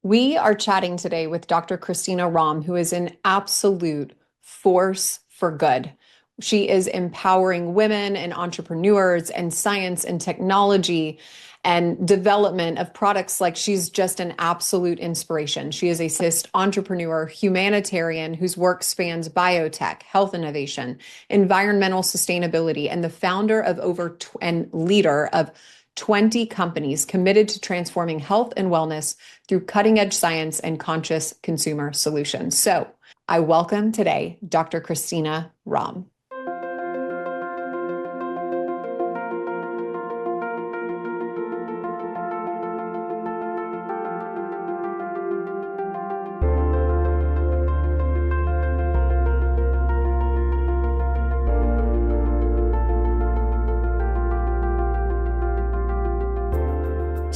We are chatting today with Dr. Christina Rahm, who is an absolute force for good. She is empowering women and entrepreneurs and science and technology and development of products. Like, she's just an absolute inspiration. She is a scientist, entrepreneur, humanitarian whose work spans biotech, health innovation, environmental sustainability, and the founder of and leader of 20 companies committed to transforming health and wellness through cutting edge science and conscious consumer solutions. So I welcome today Dr. Christina Rahm.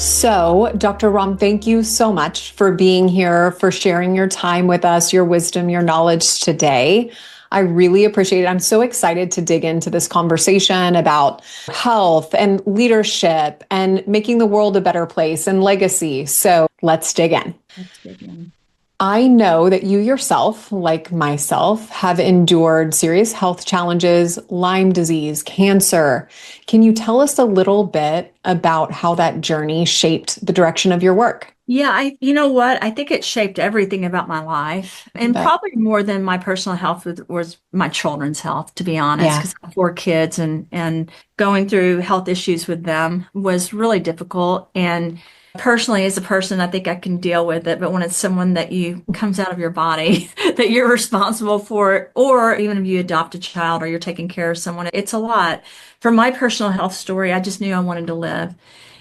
So, Dr. Rahm, thank you so much for being here, for sharing your time with us, your wisdom, your knowledge today. I really appreciate it. I'm so excited to dig into this conversation about health and leadership and making the world a better place and legacy. So let's dig in. I know that you yourself, like myself, have endured serious health challenges, Lyme disease, cancer. Can you tell us a little bit about how that journey shaped the direction of your work? Yeah, you know what? I think it shaped everything about my life, and probably more than my personal health was my children's health, to be honest, Yeah. because I have four kids and going through health issues with them was really difficult. And personally, as a person, I think I can deal with it. But when it's someone that you comes out of your body that you're responsible for, or even if you adopt a child or you're taking care of someone, it's a lot. For my personal health story, I just knew I wanted to live.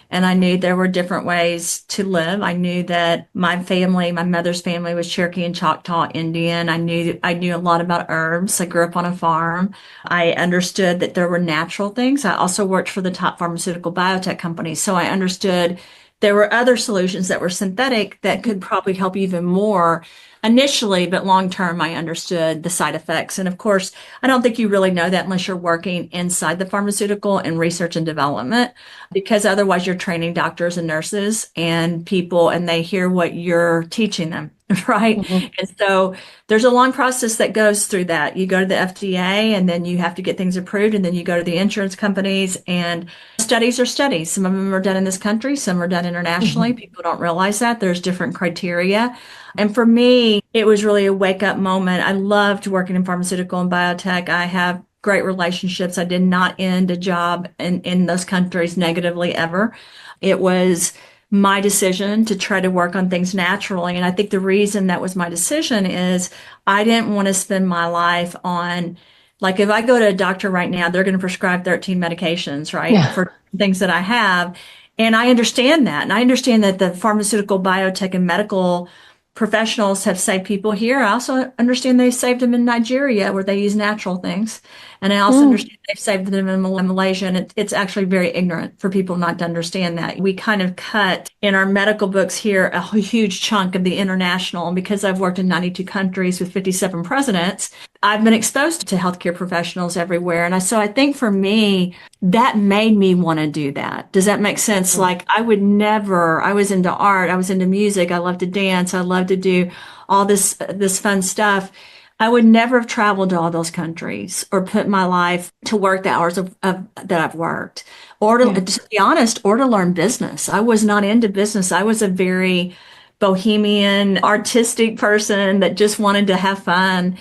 And I knew there were different ways to live. I knew that my family, my mother's family was Cherokee and Choctaw Indian. I knew a lot about herbs. I grew up on a farm. I understood that there were natural things. I also worked for the top pharmaceutical biotech companies. So I understood there were other solutions that were synthetic that could probably help even more initially, but long term, I understood the side effects. And of course, I don't think you really know that unless you're working inside the pharmaceutical and research and development, because otherwise you're training doctors and nurses and people, and they hear what you're teaching them. Right. Mhm. And so there's a long process that goes through that. You go to the FDA and then you have to get things approved, and then you go to the insurance companies, and studies are studies. Some of them are done in this country, some are done internationally. Mhm. People don't realize that there's different criteria. And for me, it was really a wake up moment. I loved working in pharmaceutical and biotech. I have great relationships. I did not end a job in those countries negatively ever. It was my decision to try to work on things naturally. And I think the reason that was my decision is I didn't want to spend my life on, like, if I go to a doctor right now, they're going to prescribe 13 medications, right, Yeah. for things that I have. And I understand that. And I understand that the pharmaceutical, biotech, and medical professionals have saved people here. I also understand they saved them in Nigeria where they use natural things. And I also Mm. understand they've saved them in Malaysia. And it's actually very ignorant for people not to understand that. We kind of cut in our medical books here a huge chunk of the international. And because I've worked in 92 countries with 57 presidents, I've been exposed to healthcare professionals everywhere. So I think for me, that made me want to do that. Does that make sense? Like, I would never, I was into art, I was into music, I love to dance, I love to do all this fun stuff. I would never have traveled to all those countries or put my life to work the hours that I've worked, or Yeah. to be honest, or to learn business. I was not into business. I was a very bohemian, artistic person that just wanted to have fun.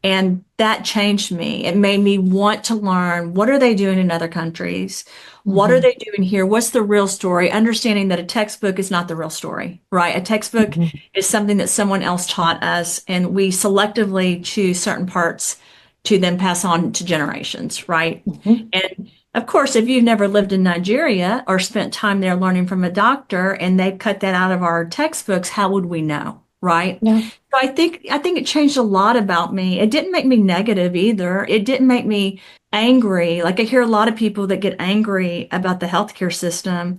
And that changed me. It made me want to learn, what are they doing in other countries? What are Mhm. they doing here? What's the real story? Understanding that a textbook is not the real story, right? A textbook Mhm. is something that someone else taught us, and we selectively choose certain parts to then pass on to generations, right? Mhm. And of course, if you've never lived in Nigeria or spent time there learning from a doctor and they cut that out of our textbooks, how would we know? Right. Yeah. So I think it changed a lot about me. It didn't make me negative either. It didn't make me angry. Like, I hear a lot of people that get angry about the healthcare system.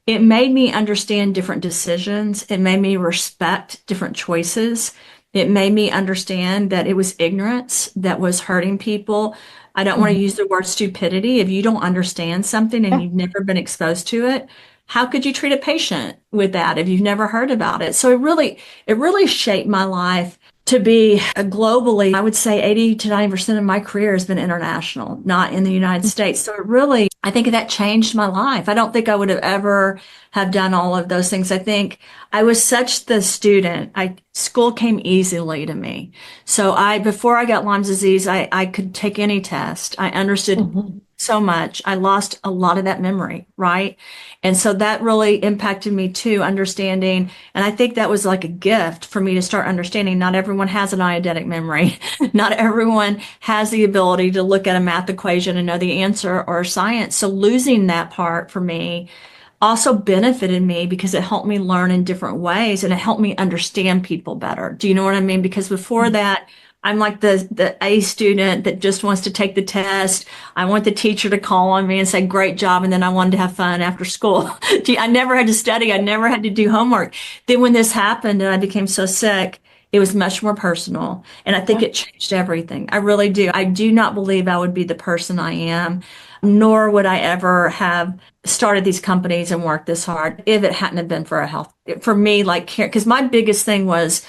It made me understand different decisions. It made me respect different choices. It made me understand that it was ignorance that was hurting people. I don't want to Mhm. use the word stupidity. If you don't understand something and Yeah. you've never been exposed to it, how could you treat a patient with that if you've never heard about it? So it really shaped my life to be globally. I would say 80 to 90% of my career has been international, not in the United States. So it really, I think that changed my life. I don't think I would have ever have done all of those things. I think I was such the student. School came easily to me. So before I got Lyme disease, I could take any test. I understood Mhm. so much. I lost a lot of that memory, right? And so that really impacted me too, understanding. And I think that was like a gift for me to start understanding not everyone has an eidetic memory. Not everyone has the ability to look at a math equation and know the answer or science. So losing that part for me also benefited me because it helped me learn in different ways and it helped me understand people better. Do you know what I mean? Because before that, I'm like the A student that just wants to take the test. I want the teacher to call on me and say, great job. And then I wanted to have fun after school. I never had to study. I never had to do homework. Then when this happened and I became so sick, it was much more personal. And I think Yeah. it changed everything. I really do. I do not believe I would be the person I am, nor would I ever have started these companies and worked this hard if it hadn't have been for for me, like care. Because my biggest thing was,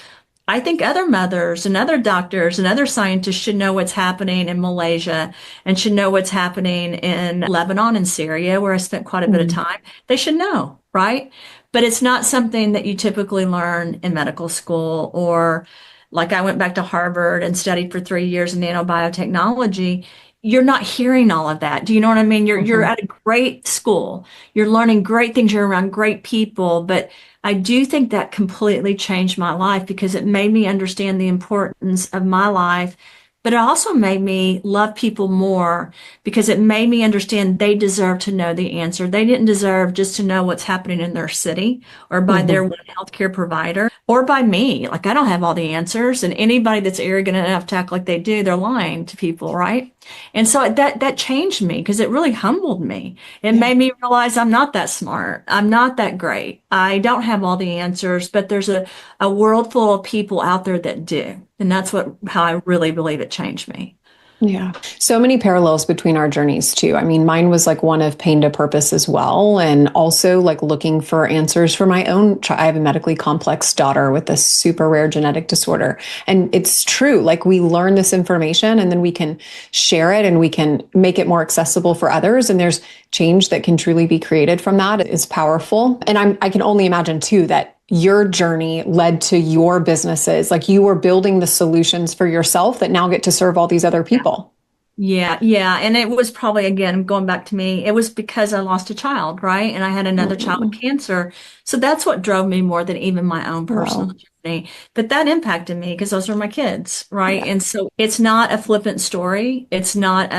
I think other mothers and other doctors and other scientists should know what's happening in Malaysia and should know what's happening in Lebanon and Syria, where I spent quite a bit of Mhm. time. They should know, right? But it's not something that you typically learn in medical school, or like I went back to Harvard and studied for 3 years in nanobiotechnology. You're not hearing all of that. Do you know what I mean? You're Mhm. at a great school. You're learning great things. You're around great people, but I do think that completely changed my life because it made me understand the importance of my life, but it also made me love people more because it made me understand they deserve to know the answer. They didn't deserve just to know what's happening in their city or by their Mhm. one healthcare provider or by me. Like I don't have all the answers, and anybody that's arrogant enough to act like they do, they're lying to people, right? And so that changed me because it really humbled me. It Yeah. made me realize I'm not that smart. I'm not that great. I don't have all the answers, but there's a world full of people out there that do. And that's how I really believe it changed me. Yeah. So many parallels between our journeys too. I mean, mine was like one of pain to purpose as well. And also like looking for answers for my own I have a medically complex daughter with a super rare genetic disorder. And it's true. Like we learn this information and then we can share it and we can make it more accessible for others. And there's change that can truly be created from that. It's powerful. And I can only imagine too that your journey led to your businesses. Like you were building the solutions for yourself that now get to serve all these other people. Yeah, yeah. And it was probably, again, going back to me, it was because I lost a child, right? And I had another child with Mm. cancer. So that's what drove me more than even my own personal Wow. journey. But that impacted me because those were my kids, right? Yeah. And so it's not a flippant story. It's not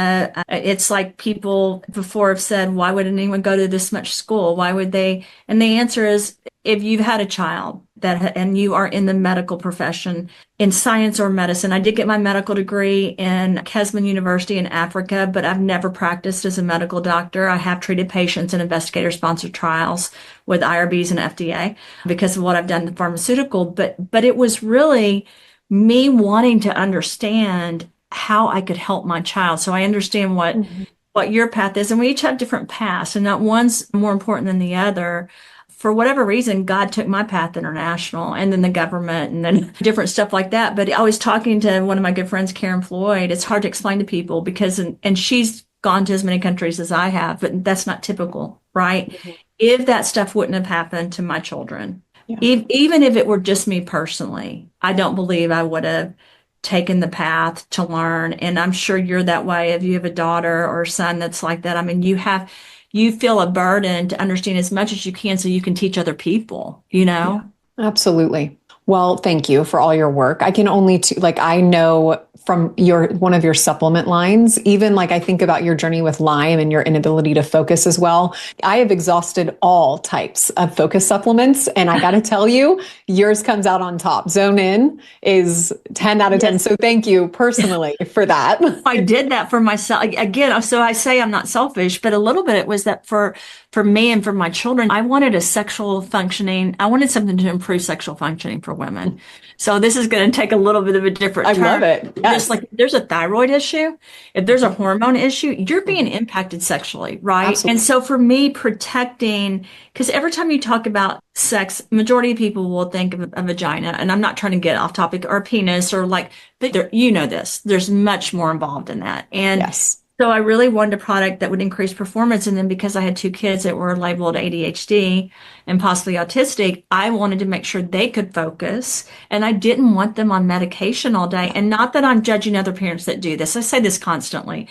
it's like people before have said, why would anyone go to this much school? Why would they? And the answer is, if you've had a child and you are in the medical profession, in science or medicine. I did get my medical degree in Kesman University in Africa, but I've never practiced as a medical doctor. I have treated patients in investigator-sponsored trials with IRBs and FDA because of what I've done in the pharmaceutical. But it was really me wanting to understand how I could help my child. So I understand Mhm. what your path is, and we each have different paths, and not one's more important than the other. For whatever reason, God took my path international and then the government and then different stuff like that. But I was talking to one of my good friends, Karen Floyd. It's hard to explain to people because, and she's gone to as many countries as I have, but that's not typical, right? Mhm. If that stuff wouldn't have happened to my children, Yeah. even if it were just me personally, I don't believe I would have taken the path to learn. And I'm sure you're that way if you have a daughter or a son that's like that. I mean, you feel a burden to understand as much as you can so you can teach other people, you Yeah. know? Absolutely. Well, thank you for all your work. I can only like I know from your one of your supplement lines, even like I think about your journey with Lyme and your inability to focus as well. I have exhausted all types of focus supplements, and I got to tell you, yours comes out on top. Zone In is 10 out of 10. Yes. So thank you personally for that. I did that for myself again. So I say I'm not selfish, but a little bit it was that for me and for my children, I wanted a sexual functioning. I wanted something to improve sexual functioning for women. So this is going to take a little bit of a different I love turn. it. just Yes, like if there's a thyroid issue, if there's a hormone issue, you're being impacted sexually, right? And absolutely. so for me, protecting, because every time you talk about sex, majority of people will think of a vagina, and I'm not trying to get off topic, or penis, or like, but you know this, there's much more involved in that. And Yes. so I really wanted a product that would increase performance. And then because I had two kids that were labeled ADHD and possibly autistic, I wanted to make sure they could focus. And I didn't want them on medication all day. And not that I'm judging other parents that do this. I say this constantly.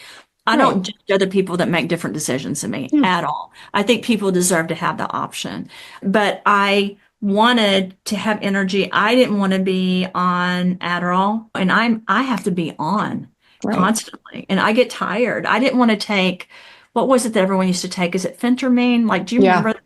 I Right. don't judge other people that make different decisions than me Yeah. at all. I think people deserve to have the option. But I wanted to have energy. I didn't want to be on Adderall, and I have to be on Right. constantly, and I get tired. I didn't want to take, what was it that everyone used to take? Is it phentermine? Like, do you Yeah. remember?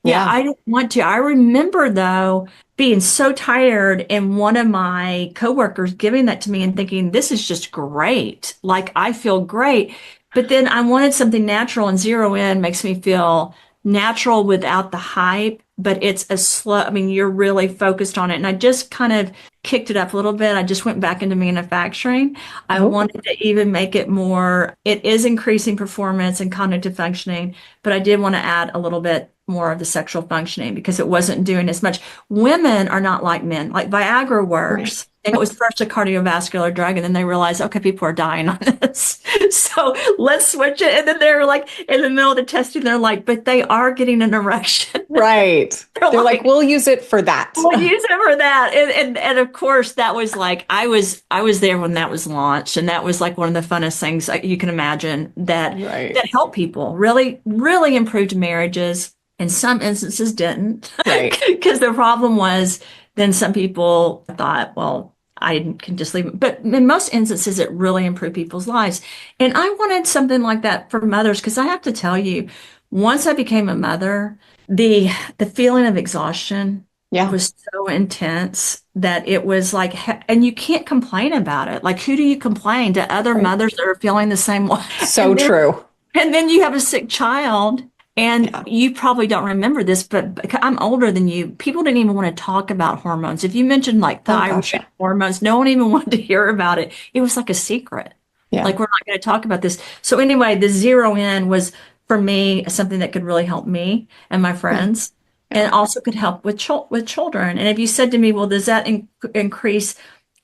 Yeah, Yeah. I didn't want to. I remember though being so tired and one of my coworkers giving that to me and thinking, this is just great. Like I feel great. But then I wanted something natural, and Zero In makes me feel natural without the hype, but it's a slow, I mean, you're really focused on it. And I just kind of kicked it up a little bit. I just went back into manufacturing. I Oh, wanted to even make it more, it is increasing performance and cognitive functioning, but I did want to add a little bit more of the sexual functioning because it wasn't doing as much. Women are not like men. Like Viagra right. works. And it was first a cardiovascular drug, and then they realized, okay, people are dying on this. So let's switch it. And then they're like, in the middle of the testing, they're like, but they are getting an erection. Right. They're They're like, like, we'll use it for that. we'll use it for that. And of course that was like I was there when that was launched, and that was like one of the funnest things you can imagine Right. that helped people. Really, really improved marriages. In some instances didn't. Right. Because the problem was then some people thought, well, I can just leave it. But in most instances, it really improved people's lives. And I wanted something like that for mothers because I have to tell you, once I became a mother, the the feeling of exhaustion Yeah. was so intense that it was like, and you can't complain about it. Like, who do you complain to? Other Right. mothers that are feeling the same way? So true. And then you have a sick child, and Yeah. you probably don't remember this, but I'm older than you. People didn't even want to talk about hormones. If you mentioned like Oh thyroid gosh. Yeah. hormones, no one even wanted to hear about it. It was like a secret. Yeah. Like, we're not going to talk about this. So anyway, the Zero In was for me something that could really help me and my Yeah. friends, Yeah. and also could help with children. And if you said to me, well, does that increase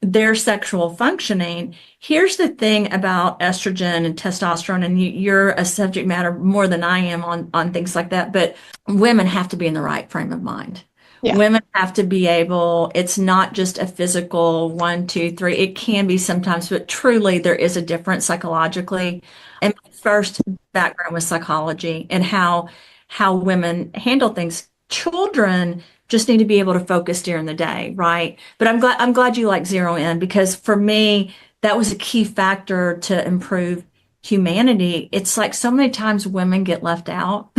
their sexual functioning? Here's the thing about estrogen and testosterone, and you're a subject matter more than I am on things like that, but women have to be in the right frame of mind. Yeah. Women have to be able, it's not just a physical one, two, three. It can be sometimes, but truly there is a difference psychologically. And my first background was psychology and how women handle things. Children just need to be able to focus during the day, right? But I'm glad you like Zero In because for me, that was a key factor to improve humanity. It's like so many times women get left out.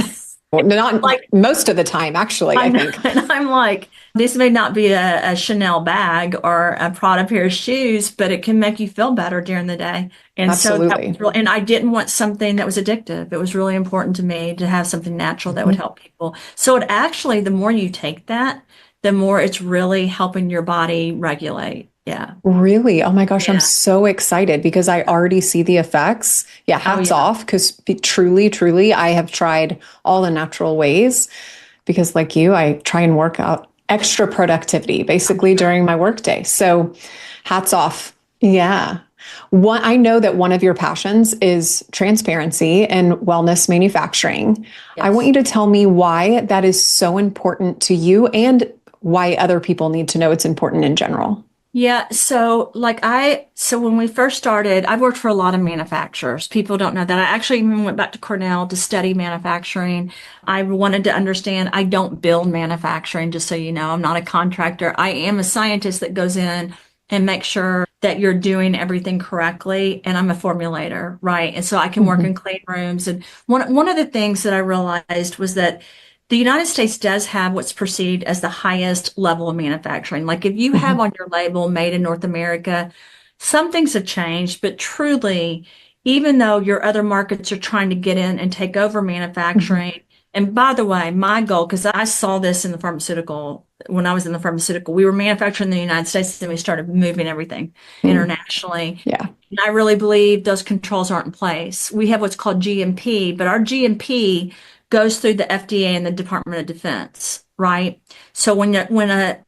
Well, not Like most of the time, actually, I I know, think. and I'm like, this may not be a Chanel bag or a Prada pair of shoes, but it can make you feel better during the day. And so that Absolutely. was real, and I didn't want something that was addictive. It was really important to me to have something natural that would Mhm. help people. So it actually, the more you take that, the more it's really helping your body regulate. Yeah. Really? Oh my gosh, I'm Yeah. so excited because I already see the effects. Yeah, Oh, hats yeah. off because truly, truly, I have tried all the natural ways because, like you, I try and work out extra productivity basically during my workday. So, hats off. Yeah. I know that one of your passions is transparency and wellness manufacturing. I want Yes. you to tell me why that is so important to you and why other people need to know it's important in general. Yeah, so when we first started, I've worked for a lot of manufacturers. People don't know that. I actually even went back to Cornell to study manufacturing. I wanted to understand, I don't build manufacturing, just so you know. I'm not a contractor. I am a scientist that goes in and makes sure that you're doing everything correctly. And I'm a formulator, right? And so I can work Mhm. in clean rooms. And one of the things that I realized was that the United States does have what's perceived as the highest level of manufacturing. Like if you have Mhm. on your label made in North America, some things have changed, but truly, even though your other markets are trying to get in and take over Mhm. manufacturing, and by the way, my goal, because I saw this in the pharmaceutical when I was in the pharmaceutical. We were manufacturing in the United States, and we started moving everything Mm. internationally. Yeah. And I really believe those controls aren't in place. We have what's called GMP, but our GMP goes through the FDA and the Department of Defense, right? So when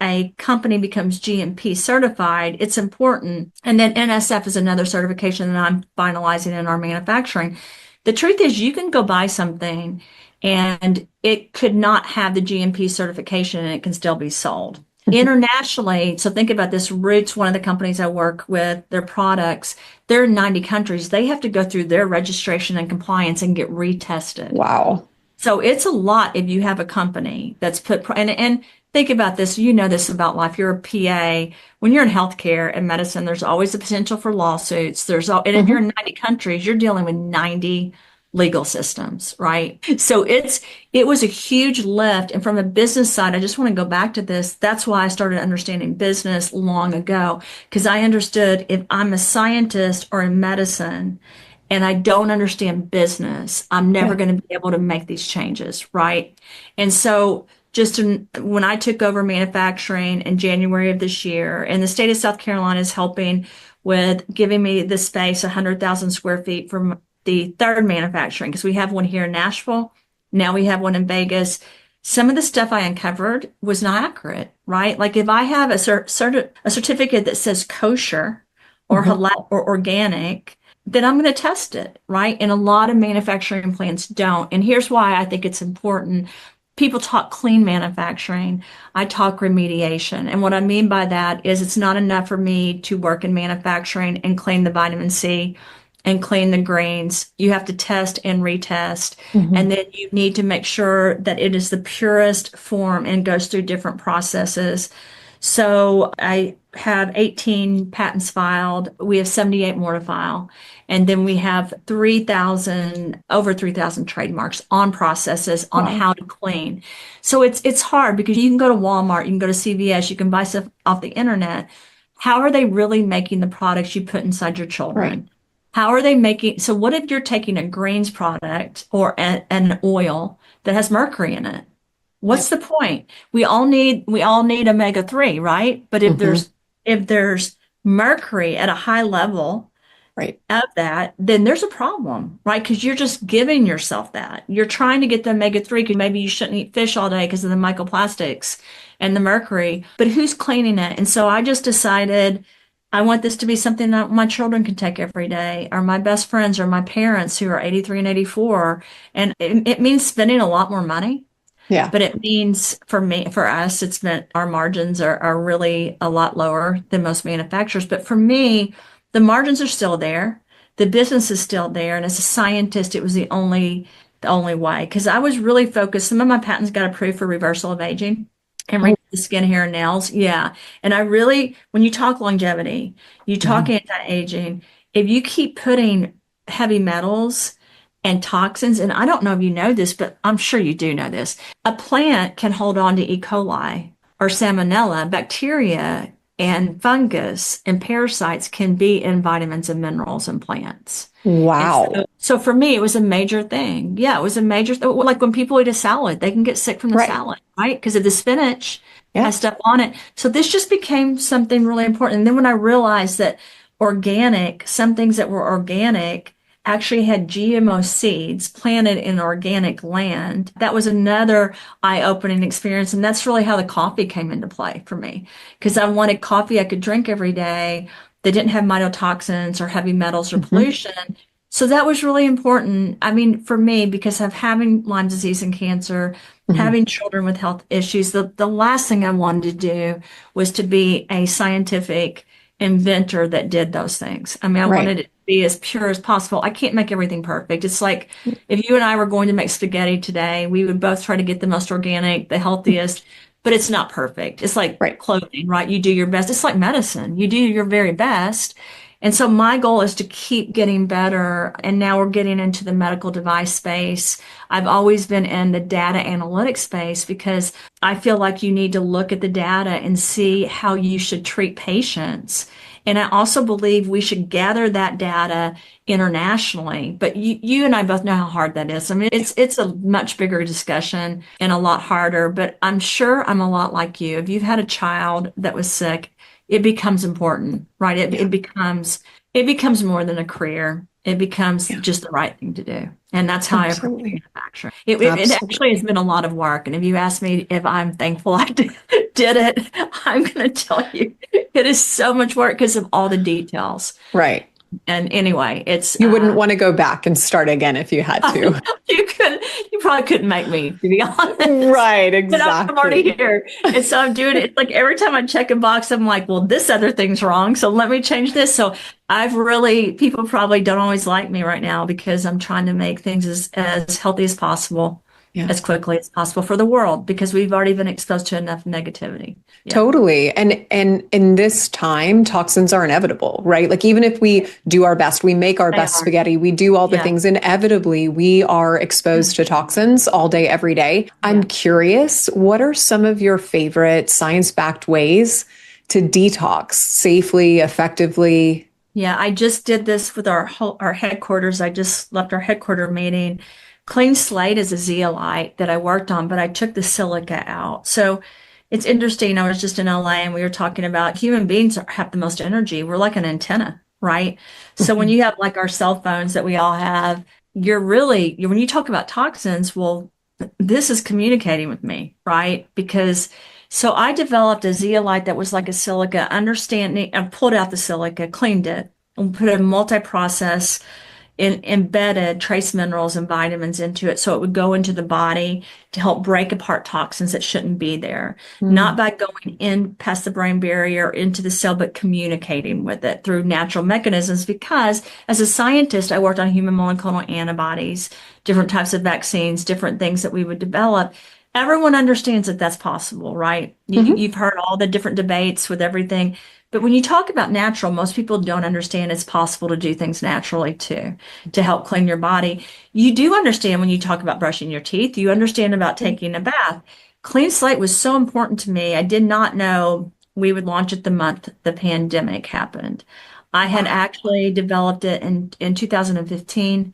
a company becomes GMP certified, it's important. And then NSF is another certification that I'm finalizing in our manufacturing. The truth is, you can go buy something and it could not have the GMP certification and it can still be sold. Mhm. Internationally, so think about this. Roots, one of the companies I work with, their products, they're in 90 countries. They have to go through their registration and compliance and get retested. Wow. So it's a lot if you have a company that's and think about this, you know this about life. You're a PA. When you're in healthcare and medicine, there's always the potential for lawsuits. And if you're Hmm. in 90 countries, you're dealing with 90 legal systems, right? So it was a huge lift. And from a business side, I just want to go back to this. That's why I started understanding business long ago, because I understood if I'm a scientist or in medicine, and I don't understand business, I'm never Yeah. going to be able to make these changes, right? And so when I took over manufacturing in January of this year, and the state of South Carolina is helping with giving me the space, 100,000 square feet from the third manufacturing, because we have one here in Nashville. Now we have one in Vegas. Some of the stuff I uncovered was not accurate, right? Like if I have a certificate that says kosher or Hmm. halal or organic, then I'm going to test it, right? And a lot of manufacturing plants don't. And here's why I think it's important. People talk clean manufacturing. I talk remediation. And what I mean by that is it's not enough for me to work in manufacturing and clean the vitamin C and clean the grains. You have to test and retest. Hmm. And then you need to make sure that it is the purest form and goes through different processes. So I have 18 patents filed. We have 78 more to file. And then we have over 3,000 trademarks on processes on Wow. how to clean. So it's hard because you can go to Walmart, you can go to CVS, you can buy stuff off the internet. How are they really making the products you put inside your Right. children? How are they making? So what if you're taking a grains product or an oil that has mercury in it? What's Right. the point? We all need omega-3, right? But if Hmm. there's mercury at a high level Right. of that, then there's a problem, right? Because you're just giving yourself that. You're trying to get the omega-3 because maybe you shouldn't eat fish all day because of the microplastics and the mercury. But who's cleaning it? And so I just decided I want this to be something that my children can take every day, or my best friends, or my parents who are 83 and 84. And it means spending a lot more money. Yeah. But it means for us, it's meant our margins are really a lot lower than most manufacturers. But for me, the margins are still there. The business is still there. And as a scientist, it was the only way. Because I was really focused. Some of my patents got approved for reversal of aging and Oh. the skin, hair, and nails. Yeah. And I really, when you talk longevity, you talk Mhm. anti-aging, if you keep putting heavy metals and toxins, and I don't know if you know this, but I'm sure you do know this. A plant can hold on to E. coli or salmonella. Bacteria and fungus and parasites can be in vitamins and minerals in plants. And so, Wow. so for me, it was a major thing. Yeah, it was a major, like when people eat a salad, they can get sick from the Right. salad, right? Because of the spinach Yeah. has stuff on it. So this just became something really important. And then when I realized that some things that were organic actually had GMO seeds planted in organic land. That was another eye-opening experience. And that's really how the coffee came into play for me. Because I wanted coffee I could drink every day that didn't have mycotoxins or heavy metals or Hmm. pollution. So that was really important. I mean, for me, because of having Lyme disease and cancer, Hmm. having children with health issues, the last thing I wanted to do was to be a scientific inventor that did those things. I mean, I Right. wanted it to be as pure as possible. I can't make everything perfect. It's like if you and I were going to make spaghetti today, we would both try to get the most organic, the healthiest, but it's not perfect. It's like Right. clothing, right? You do your best. It's like medicine. You do your very best. And so my goal is to keep getting better. And now we're getting into the medical device space. I've always been in the data analytics space because I feel like you need to look at the data and see how you should treat patients. And I also believe we should gather that data internationally. But you and I both know how hard that is. I mean, it's a much bigger discussion and a lot harder, but I'm sure I'm a lot like you. If you've had a child that was sick, it becomes important, right? Yeah. It becomes more than a career. It becomes Yeah. just the right thing to do. And that's how I approach Absolutely. manufacturing. It actually has Absolutely. been a lot of work. And if you ask me if I'm thankful I did it, I'm going to tell you it is so much work because of all the details. Right. And anyway, it's You wouldn't want to go back and start again if you had to. you probably couldn't make me, to be honest. Right, But I'm already exactly. here. And so I'm doing it. It's like every time I check a box, I'm like, well, this other thing's wrong. So let me change this. So people probably don't always like me right now because I'm trying to make things as healthy as possible, Yeah. as quickly as possible for the world because we've already been exposed to enough negativity. Yeah. Totally. And in this time, toxins are inevitable, right? Like even if we do our best, we make our They best are. spaghetti, we do all the Yeah. things, inevitably we are exposed to toxins all day, every day. I'm Yeah. curious, what are some of your favorite science-backed ways to detox safely, effectively? Yeah, I just did this with our headquarters. I just left our headquarter meeting. Clean Slate is a zeolite that I worked on, but I took the silica out. So it's interesting. I was just in LA and we were talking about human beings have the most energy. We're like an antenna, right? So when Mhm. you have like our cell phones that we all have, when you talk about toxins, well, this is communicating with me, right? Because so I developed a zeolite that was like a silica, understanding, and pulled out the silica, cleaned it, and put a multi-process embedded trace minerals and vitamins into it so it would go into the body to help break apart toxins that shouldn't be there. Not Mm. by going in past the brain barrier into the cell, but communicating with it through natural mechanisms. Because as a scientist, I worked on human monoclonal antibodies, different types of vaccines, different things that we would develop. Everyone understands that that's possible, right? Mhm. You've heard all the different debates with everything. But when you talk about natural, most people don't understand it's possible to do things naturally too, to help clean your body. You do understand when you talk about brushing your teeth, you understand about taking a bath. Clean slate was so important to me. I did not know we would launch it the month the pandemic happened. I had Wow. actually developed it in 2015.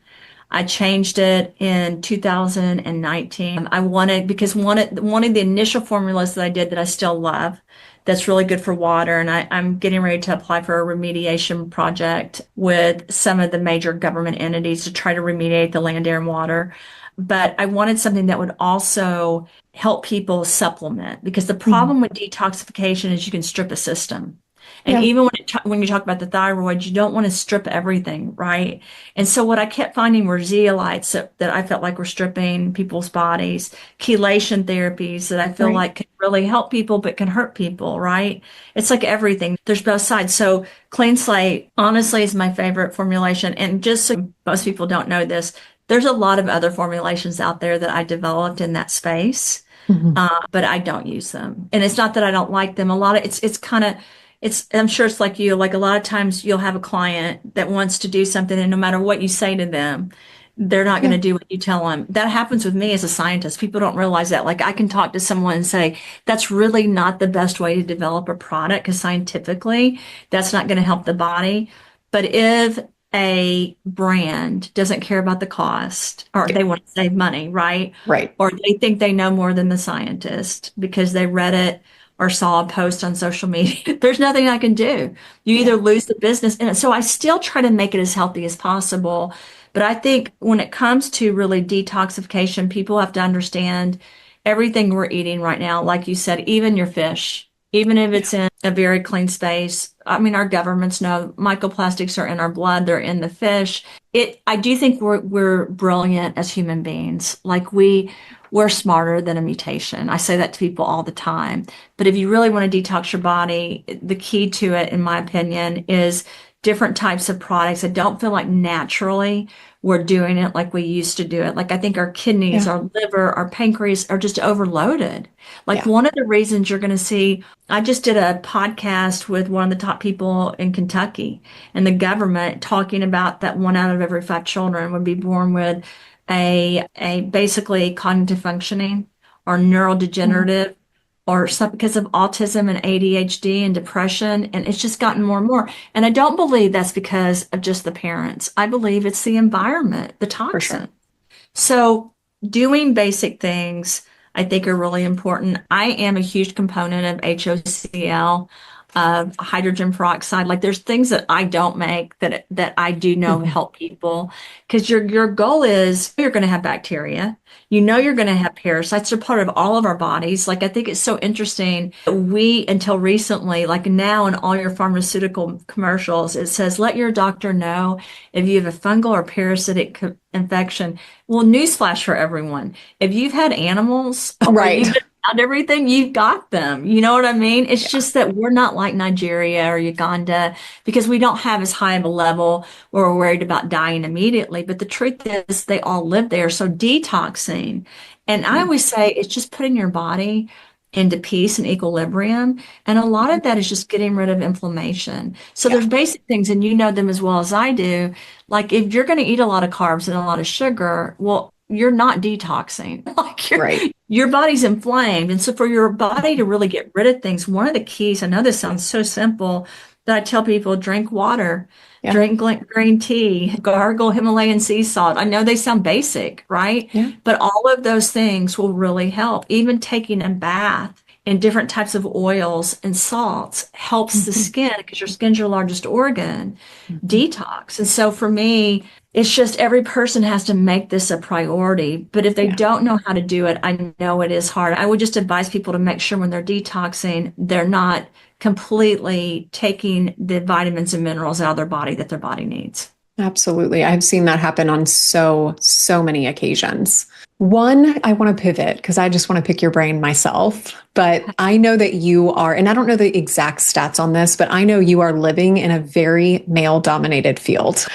I changed it in 2019. I wanted, because one of the initial formulas that I did that I still love, that's really good for water. And I'm getting ready to apply for a remediation project with some of the major government entities to try to remediate the land, air, and water. But I wanted something that would also help people supplement because the Mhm. problem with detoxification is you can strip a system. And Yeah. even when you talk about the thyroid, you don't want to strip everything, right? And so what I kept finding were zeolites that I felt like were stripping people's bodies, chelation therapies that I feel Right. like can really help people but can hurt people, right? It's like everything. There's both sides. So Clean Slate honestly is my favorite formulation. And just so most people don't know this, there's a lot of other formulations out there that I developed in that space, Mhm. but I don't use them. And it's not that I don't like them. A lot of it's kind of I'm sure it's like you, like a lot of times you'll have a client that wants to do something, and no matter what you say to them, they're not going Yeah. to do what you tell them. That happens with me as a scientist. People don't realize that. Like I can talk to someone and say, that's really not the best way to develop a product because scientifically, that's not going to help the body. But if a brand doesn't care about the cost or Yeah. they want to save money, right? Right. Or they think they know more than the scientist because they read it or saw a post on social media, there's nothing I can do. You Yeah. either lose the business. And so I still try to make it as healthy as possible. But I think when it comes to really detoxification, people have to understand everything we're eating right now, like you said, even your fish, even if Yeah. it's in a very clean space. I mean, our governments know microplastics are in our blood, they're in the fish. I do think we're brilliant as human beings. Like we're smarter than a mutation. I say that to people all the time. But if you really want to detox your body, the key to it, in my opinion, is different types of products. I don't feel like naturally we're doing it like we used to do it. Like I think our kidneys, Yeah. our liver, our pancreas are just overloaded. Like Yeah. one of the reasons you're going to see, I just did a podcast with one of the top people in Kentucky and the government talking about that 1 out of every 5 children would be born with a basically cognitive functioning or Mhm. neurodegenerative or some because of autism and ADHD and depression. And it's just gotten more and more. And I don't believe that's because of just the parents. I believe it's the environment, the For sure. toxin. So doing basic things I think are really important. I am a huge component of HOCl, of hydrogen peroxide. Like there's things that I don't make that I do know Mhm. help people because your goal is you're going to have bacteria. You know you're going to have parasites. They're part of all of our bodies. Like I think it's so interesting. We until recently, like now in all your pharmaceutical commercials, it says let your doctor know if you have a fungal or parasitic infection. Well, newsflash for everyone. If you've had animals or Right. you've been around everything, you've got them. You know what I mean? It's Yeah. just that we're not like Nigeria or Uganda because we don't have as high of a level where we're worried about dying immediately. But the truth is, they all live there. So detoxing, and I Mhm. always say it's just putting your body into peace and equilibrium. And a lot of that is just getting rid of inflammation. So Yeah. there's basic things, and you know them as well as I do. Like if you're going to eat a lot of carbs and a lot of sugar, well, you're not detoxing. Like Right. your body's inflamed. And so for your body to really get rid of things, one of the keys, I know this sounds so simple, that I tell people drink water, Yeah. drink green tea, gargle Himalayan sea salt. I know they sound basic, right? Yeah. But all of those things will really help. Even taking a bath in different types of oils and salts helps the Mhm. skin because your skin's your largest organ Mhm. detox. And so for me, it's just every person has to make this a priority. But if they Yeah. don't know how to do it, I know it is hard. I would just advise people to make sure when they're detoxing, they're not completely taking the vitamins and minerals out of their body that their body needs. Absolutely. I've seen that happen on so many occasions. One, I want to pivot because I just want to pick your brain myself. But I know that you are, and I don't know the exact stats on this, but I know you are living in a very male dominated field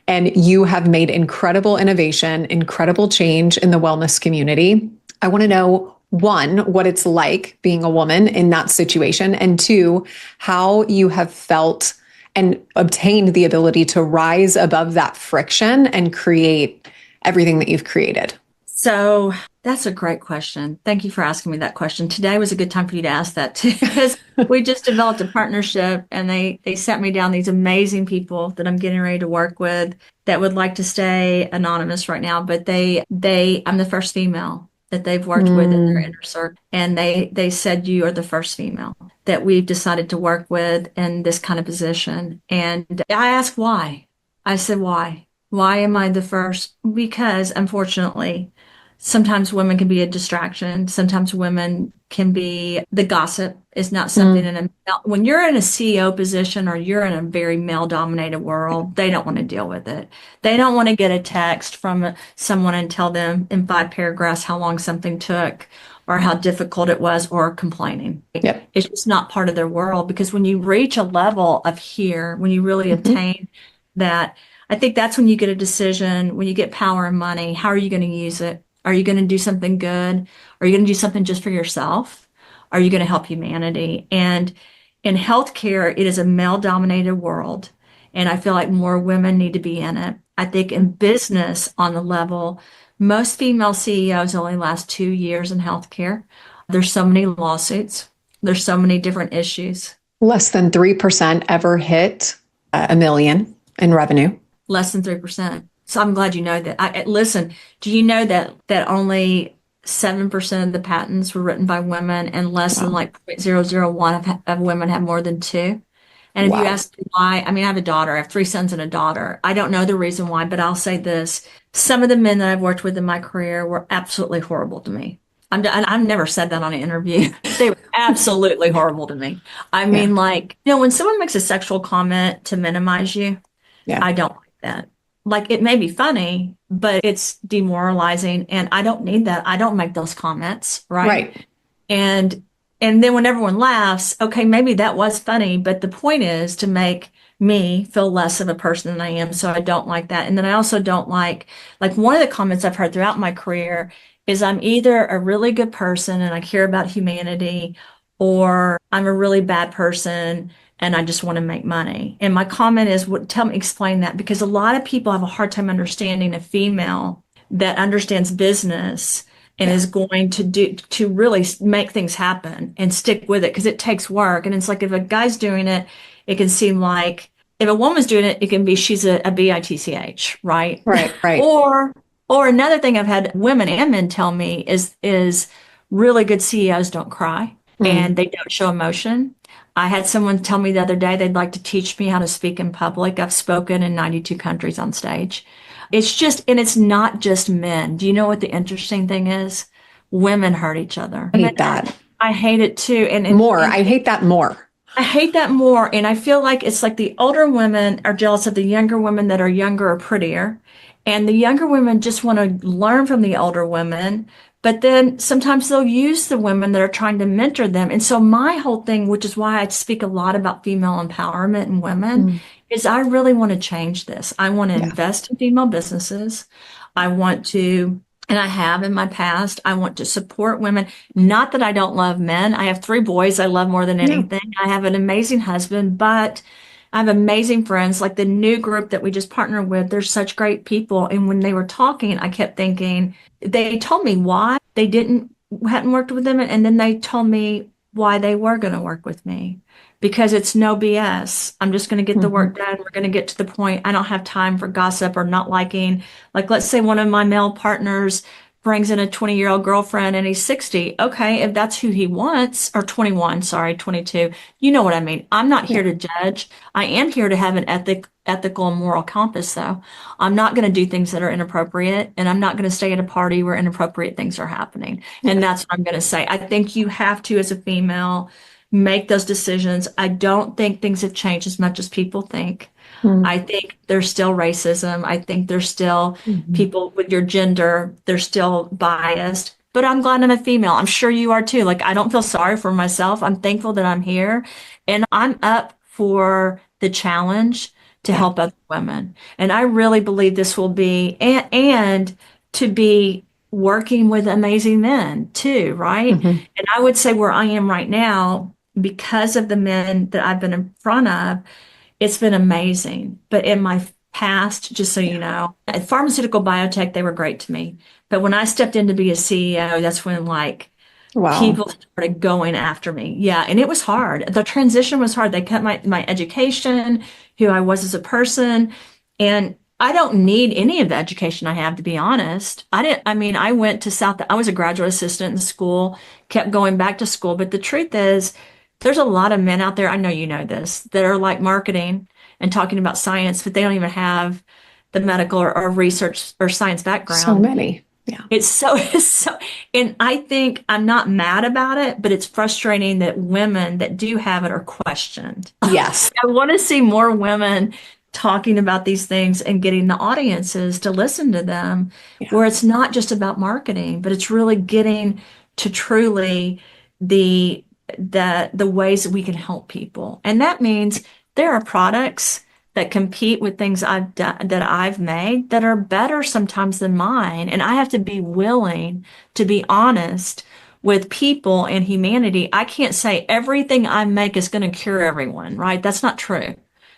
and you have made incredible innovation, incredible change in the wellness community. I want to know one, what it's like being a woman in that situation, and two, how you have felt and obtained the ability to rise above that friction and create everything that you've created. So that's a great question. Thank you for asking me that question. Today was a good time for you to ask that too, because we just developed a partnership and they sent me down these amazing people that I'm getting ready to work with that would like to stay anonymous right now, but I'm the first female that they've worked with in their Mm, inner circle. And they said you are the first female that we've decided to work with in this kind of position. And I asked why. I said, why? Why am I the first? Because unfortunately, sometimes women can be a distraction. Sometimes women can be the gossip is not something mm, in a when you're in a CEO position or you're in a very male dominated world, they don't want to deal with it. They don't want to get a text from someone and tell them in 5 paragraphs how long something took or how difficult it was or complaining. yep. It's just not part of their world because when you reach a level of here, when you really Mhm. obtain that, I think that's when you get a decision, when you get power and money, how are you going to use it? Are you going to do something good? Are you going to do something just for yourself? Are you going to help humanity? And in healthcare, it is a male dominated world. And I feel like more women need to be in it. I think in business on the level, most female CEOs only last 2 years in healthcare. There's so many lawsuits. There's so many different issues. Less than 3% ever hit a million in revenue. Less than 3%. So I'm glad you know that. Listen, do you know that only 7% of the patents were written by women and less than Wow. like 0.001 of women have more than two? And if you Wow. ask me why, I mean, I have a daughter, I have 3 sons and a daughter. I don't know the reason why, but I'll say this. Some of the men that I've worked with in my career were absolutely horrible to me. And I've never said that on an interview. They were absolutely horrible to me. I Yeah. mean, like, when someone makes a sexual comment to minimize you, Yeah. I don't like that. Like it may be funny, but it's demoralizing and I don't need that. I don't make those comments, right? Right. And And then when everyone laughs, okay, maybe that was funny, but the point is to make me feel less of a person than I am. So I don't like that. And then I also don't like one of the comments I've heard throughout my career is I'm either a really good person and I care about humanity, or I'm a really bad person and I just want to make money. And my comment is, tell me, explain that, because a lot of people have a hard time understanding a female that understands business and Yeah. is going to really make things happen and stick with it, because it takes work. And it's like if a guy's doing it, it can seem like, if a woman's doing it, it can be she's a bitch, right? Right, right. Or another thing I've had women and men tell me is really good CEOs don't cry Mm. and they don't show emotion. I had someone tell me the other day they'd like to teach me how to speak in public. I've spoken in 92 countries on stage. It's just, and it's not just men. Do you know what the interesting thing is? Women hurt each other. I hate that I hate it too. more. I hate that more. I hate that more. And I feel like it's like the older women are jealous of the younger women that are younger or prettier. And the younger women just want to learn from the older women. But then sometimes they'll use the women that are trying to mentor them. And so my whole thing, which is why I speak a lot about female empowerment and women, Mm. is I really want to change this. I want to Yeah. invest in female businesses. I want to, and I have in my past, I want to support women. Not that I don't love men. I have 3 boys I love more than Yeah. anything. I have an amazing husband, but I have amazing friends. Like the new group that we just partnered with, they're such great people. And when they were talking, I kept thinking, they told me why they hadn't worked with them. And then they told me why they were going to work with me, because it's no BS. I'm just going to get the Mhm. work done. We're going to get to the point. I don't have time for gossip or not liking. Like, let's say one of my male partners brings in a 20-year-old girlfriend and he's 60. Okay, if that's who he wants, or 21, sorry, 22. You know what I mean? I'm not Yeah. here to judge. I am here to have an ethical and moral compass, though. I'm not going to do things that are inappropriate, and I'm not going to stay at a party where inappropriate things are happening. And Yeah. that's what I'm going to say. I think you have to, as a female, make those decisions. I don't think things have changed as much as people think. Mm. I think there's still racism. I think there's still Mhm. people with your gender, they're still biased. But I'm glad I'm a female. I'm sure you are too. Like, I don't feel sorry for myself. I'm thankful that I'm here, and I'm up for the challenge to Yeah. help other women. And I really believe this will be, and to be working with amazing men too, right? Mhm. And I would say where I am right now, because of the men that I've been in front of, it's been amazing. But in my past, just so you Yeah. know, at pharmaceutical biotech, they were great to me. But when I stepped in to be a CEO, that's when like Wow. people started going after me. Yeah, and it was hard. The transition was hard. They cut my education, who I was as a person, and I don't need any of the education I have, to be honest. I mean, I went to I was a graduate assistant in school, kept going back to school, but the truth is, there's a lot of men out there, I know you know this, that are like marketing and talking about science, but they don't even have the medical or research or science So background. many. Yeah. It's so, and I think I'm not mad about it, but it's frustrating that women that do have it are questioned. Yes. I want to see more women talking about these things and getting the audiences to listen to them, Yeah. where it's not just about marketing, but it's really getting to truly the the ways that we can help people. And that means there are products that compete with things I've done that I've made that are better sometimes than mine. And I have to be willing to be honest with people and humanity. I can't say everything I make is going to cure everyone, right? That's not true.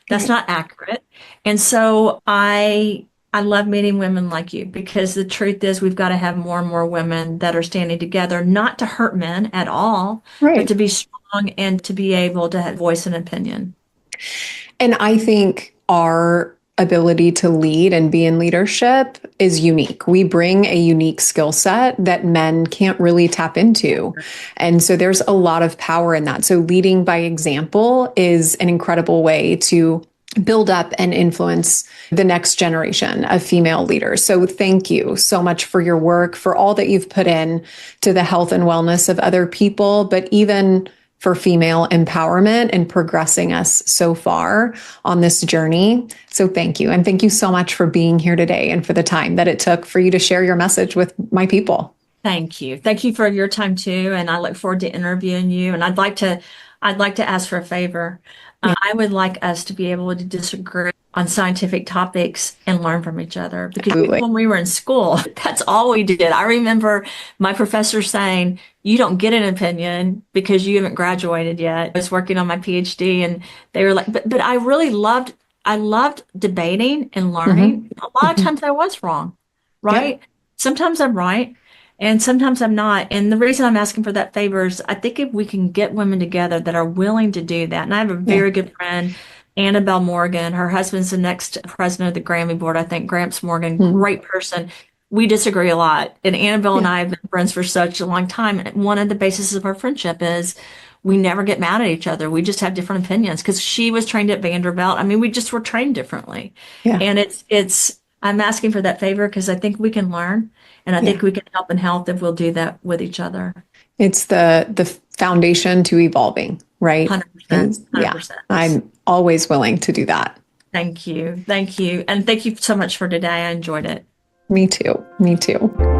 That's Right. not accurate. And so I love meeting women like you, because the truth is we've got to have more and more women that are standing together, not to hurt men at all, but Right. to be strong and to be able to have voice and opinion. And I think our ability to lead and be in leadership is unique. We bring a unique skill set that men can't really tap into. And so there's a lot of power in that. So leading by example is an incredible way to build up and influence the next generation of female leaders. So thank you so much for your work, for all that you've put in to the health and wellness of other people, but even for female empowerment and progressing us so far on this journey. So thank you. And thank you so much for being here today and for the time that it took for you to share your message with my people. Thank you. Thank you for your time too. And I look forward to interviewing you. And I'd like to ask for a favor. Yeah, I would like us to be able to disagree on scientific topics and learn from each other because absolutely. when we were in school, that's all we did. I remember my professor saying, you don't get an opinion because you haven't graduated yet. I was working on my PhD and they were like, but I loved debating and Hmm. learning. A lot of Hmm. times I was wrong, Yep. right? Sometimes I'm right. And sometimes I'm not. And the reason I'm asking for that favor is I think if we can get women together that are willing to do that, and I have a Yeah. very good friend, Annabelle Morgan, her husband's the next president of the Grammy board, I think, Gramps Morgan, Mm. great person. We disagree a lot. And Annabelle and Yeah. I have been friends for such a long time. And one of the bases of our friendship is we never get mad at each other. We just have different opinions because she was trained at Vanderbilt. I mean, we just were trained differently. Yeah. And I'm asking for that favor because I think we can learn. And I Yeah. think we can help in health if we'll do that with each other. It's the foundation to evolving, right? 100%, Yeah. 100%. I'm always willing to do that. Thank you. Thank you. And thank you so much for today. I enjoyed it. Me too. Me too.